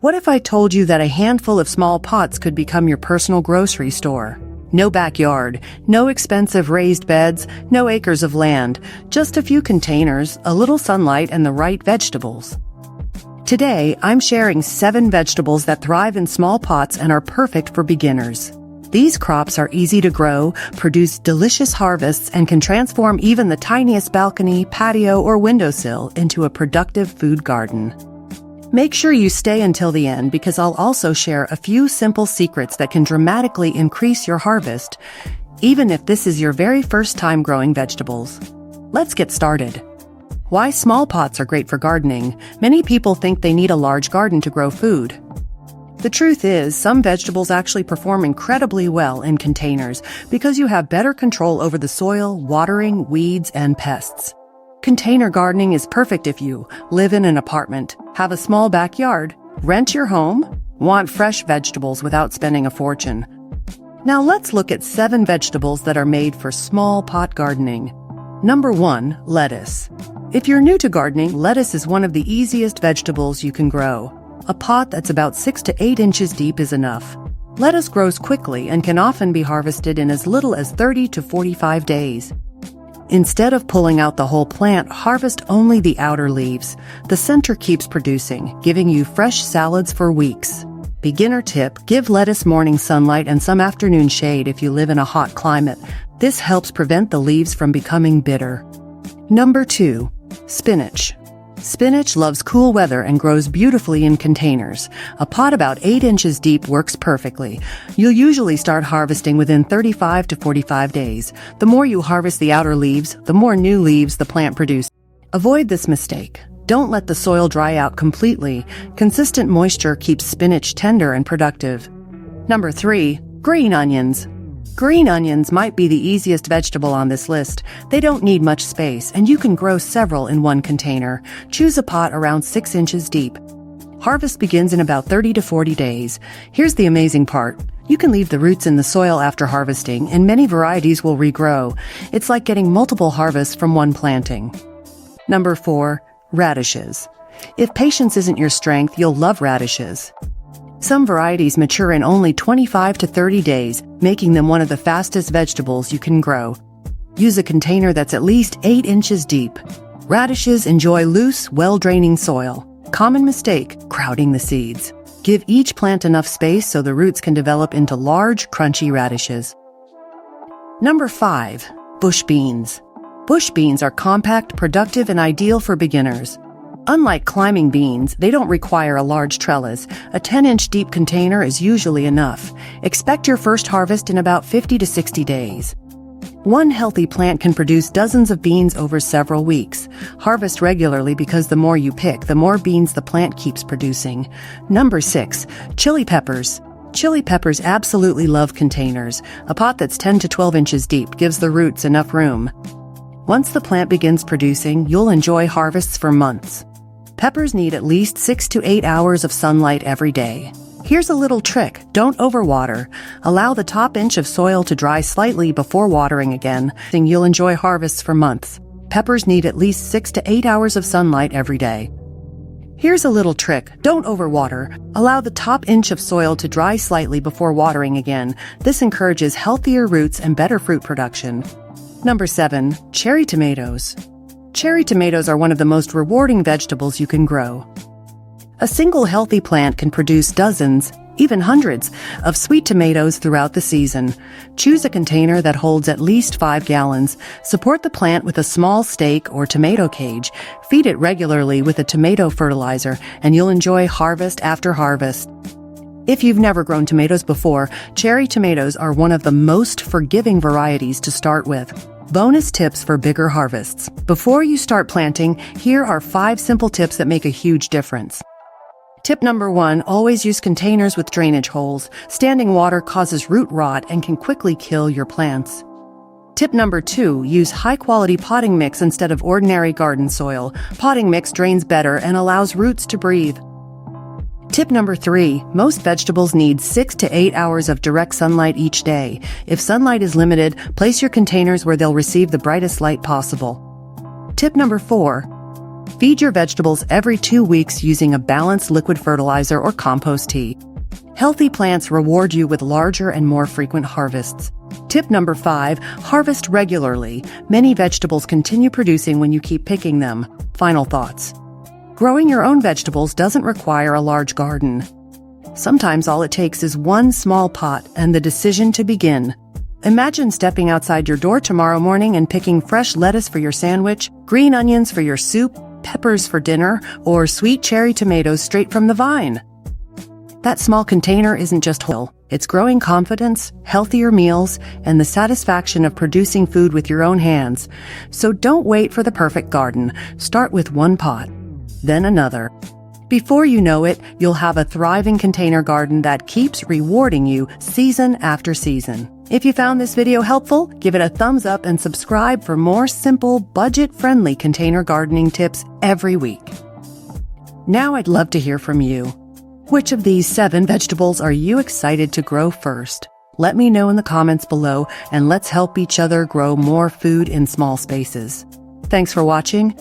What if I told you that a handful of small pots could become your personal grocery store? No backyard, no expensive raised beds, no acres of land, just a few containers, a little sunlight, and the right vegetables. Today, I'm sharing 7 vegetables that thrive in small pots and are perfect for beginners. These crops are easy to grow, produce delicious harvests, and can transform even the tiniest balcony, patio, or windowsill into a productive food garden. Make sure you stay until the end because I'll also share a few simple secrets that can dramatically increase your harvest, even if this is your very first time growing vegetables. Let's get started. Why small pots are great for gardening. Many people think they need a large garden to grow food. The truth is, some vegetables actually perform incredibly well in containers because you have better control over the soil, watering, weeds, and pests. Container gardening is perfect if you live in an apartment, have a small backyard, rent your home, want fresh vegetables without spending a fortune. Now let's look at 7 vegetables that are made for small pot gardening. Number 1, lettuce. If you're new to gardening, lettuce is one of the easiest vegetables you can grow. A pot that's about 6 to 8 inches deep is enough. Lettuce grows quickly and can often be harvested in as little as 30 to 45 days. Instead of pulling out the whole plant, harvest only the outer leaves. The center keeps producing, giving you fresh salads for weeks. Beginner tip: give lettuce morning sunlight and some afternoon shade if you live in a hot climate. This helps prevent the leaves from becoming bitter. Number 2, spinach. Spinach loves cool weather and grows beautifully in containers. A pot about 8 inches deep works perfectly. You'll usually start harvesting within 35 to 45 days. The more you harvest the outer leaves, the more new leaves the plant produces. Avoid this mistake. Don't let the soil dry out completely. Consistent moisture keeps spinach tender and productive. Number 3, green onions. Green onions might be the easiest vegetable on this list. They don't need much space, and you can grow several in one container. Choose a pot around 6 inches deep. Harvest begins in about 30 to 40 days. Here's the amazing part. You can leave the roots in the soil after harvesting, and many varieties will regrow. It's like getting multiple harvests from one planting. Number 4, radishes. If patience isn't your strength, you'll love radishes. Some varieties mature in only 25 to 30 days, making them one of the fastest vegetables you can grow. Use a container that's at least 8 inches deep. Radishes enjoy loose, well-draining soil. Common mistake: crowding the seeds. Give each plant enough space so the roots can develop into large, crunchy radishes. Number 5, bush beans. Bush beans are compact, productive, and ideal for beginners. Unlike climbing beans, they don't require a large trellis. A 10-inch deep container is usually enough. Expect your first harvest in about 50 to 60 days. One healthy plant can produce dozens of beans over several weeks. Harvest regularly because the more you pick, the more beans the plant keeps producing. Number 6, chili peppers. Chili peppers absolutely love containers. A pot that's 10 to 12 inches deep gives the roots enough room. Once the plant begins producing, you'll enjoy harvests for months. Peppers need at least 6 to 8 hours of sunlight every day. Here's a little trick: don't overwater. Allow the top inch of soil to dry slightly before watering again. Then you'll enjoy harvests for months. Peppers need at least 6 to 8 hours of sunlight every day. Here's a little trick: don't overwater. Allow the top inch of soil to dry slightly before watering again. This encourages healthier roots and better fruit production. Number 7, cherry tomatoes. Cherry tomatoes are one of the most rewarding vegetables you can grow. A single healthy plant can produce dozens, even hundreds, of sweet tomatoes throughout the season. Choose a container that holds at least 5 gallons. Support the plant with a small stake or tomato cage. Feed it regularly with a tomato fertilizer, and you'll enjoy harvest after harvest. If you've never grown tomatoes before, cherry tomatoes are one of the most forgiving varieties to start with. Bonus tips for bigger harvests. Before you start planting, here are 5 simple tips that make a huge difference. Tip number 1, always use containers with drainage holes. Standing water causes root rot and can quickly kill your plants. Tip number 2, use high-quality potting mix instead of ordinary garden soil. Potting mix drains better and allows roots to breathe. Tip number 3, most vegetables need 6 to 8 hours of direct sunlight each day. If sunlight is limited, place your containers where they'll receive the brightest light possible. Tip number 4, Feed your vegetables every 2 weeks using a balanced liquid fertilizer or compost tea. Healthy plants reward you with larger and more frequent harvests. Tip number 5, harvest regularly. Many vegetables continue producing when you keep picking them. Final thoughts. Growing your own vegetables doesn't require a large garden. Sometimes all it takes is one small pot and the decision to begin. Imagine stepping outside your door tomorrow morning and picking fresh lettuce for your sandwich, green onions for your soup, peppers for dinner, or sweet cherry tomatoes straight from the vine. That small container isn't just whole. It's growing confidence, healthier meals, and the satisfaction of producing food with your own hands. So don't wait for the perfect garden. Start with one pot, then another. Before you know it, you'll have a thriving container garden that keeps rewarding you season after season. If you found this video helpful, give it a thumbs up and subscribe for more simple, budget-friendly container gardening tips every week. Now I'd love to hear from you. Which of these 7 vegetables are you excited to grow first? Let me know in the comments below, and let's help each other grow more food in small spaces. Thanks for watching.